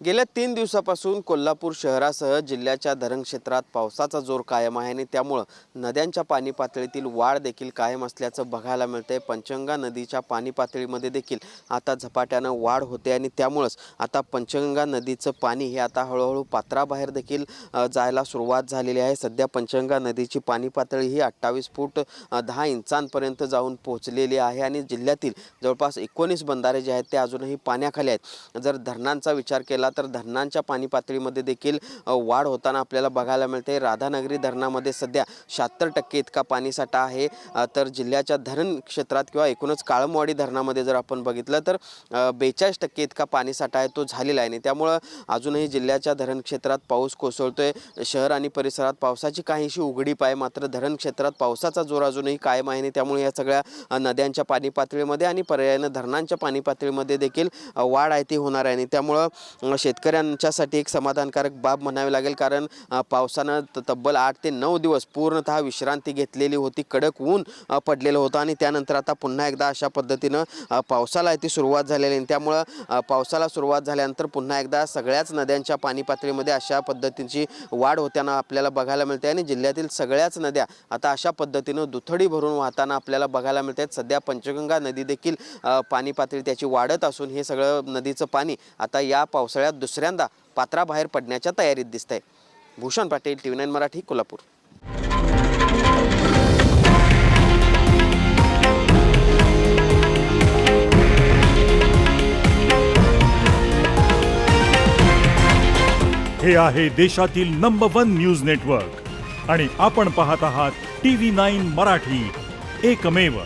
गेल्या 3 दिवसापासून कोल्हापूर शहरासह जिल्ह्याच्या धरण क्षेत्रात पावसाचा जोर कायम आहे आणि त्यामुळे नद्यांच्या पाणी पातळीतील वाढ देखील कायम असल्याचं बघायला मिळतंय। पंचगंगा नदीच्या पाणी पातळीमध्ये देखील आता झपाट्याने वाढ होते आणि त्यामुळेच आता पंचगंगा नदीचं पाणी हे आता हळूहळू पात्राबाहेर देखील जायला सुरुवात झालेली आहे। सध्या पंचगंगा नदीची पाणी पातळी ही 28 फूट 10 इंचांपर्यंत जाऊन पोहोचलेली आहे आणि जिल्ह्यातील जवळपास 19 बंधारे जे आहेत ते अजूनही पाण्याखाली आहेत। जर धरणांचा विचार केला तर धरणांच्या पाणी पातळीमध्ये देखील वाढ होताना आपल्याला बघायला मिळते। राधानगरी धरणामध्ये सध्या 76% इतका पाणीसाठा आहे, तर जिल्ह्याच्या धरण क्षेत्रात किंवा एकूणच काळमवाडी धरणामध्ये जर आपण बघितलं तर 42% इतका पाणीसाठा आहे तो झालेला आहे आणि त्यामुळे अजूनही जिल्ह्याच्या धरण क्षेत्रात पाऊस कोसळतोय। शहर आणि परिसरात पावसाची काहीशी उघडीप आहे, मात्र धरण क्षेत्रात पावसाचा जोर अजूनही कायम आहे आणि त्यामुळे या सगळ्या नद्यांच्या पाणी पातळीमध्ये आणि पर्यायाने धरणांच्या पाणी पातळीमध्ये देखील वाढ आहे ती होणार आहे आणि त्यामुळे शेतकऱ्यांच्यासाठी एक समाधानकारक बाब म्हणावी लागेल, कारण पावसानं तब्बल 8 ते 9 दिवस पूर्णतः विश्रांती घेतलेली होती। कडक ऊन पडलेलं होतं आणि त्यानंतर आता पुन्हा एकदा अशा पद्धतीनं पावसाला ती सुरुवात झालेली आहे। त्यामुळे पावसाला सुरुवात झाल्यानंतर पुन्हा एकदा सगळ्याच नद्यांच्या पाणी पातळीमध्ये अशा पद्धतीची वाढ होताना आपल्याला बघायला मिळते आणि जिल्ह्यातील सगळ्याच नद्या आता अशा पद्धतीनं दुथडी भरून वाहताना आपल्याला बघायला मिळते। सध्या पंचगंगा नदी देखील पाणी पातळी त्याची वाढत असून हे सगळं नदीचं पाणी आता या पावसाळ्यात दुसऱ्यांदा पात्राबाहेर पडण्याच्या तयारीत दिसतंय। भूषण पाटील, TV9 मराठी, कोल्हापूर। हे आहे देशातील नंबर 1 न्यूज नेटवर्क आणि आपण पाहत आहात TV9 मराठी, एकमेव।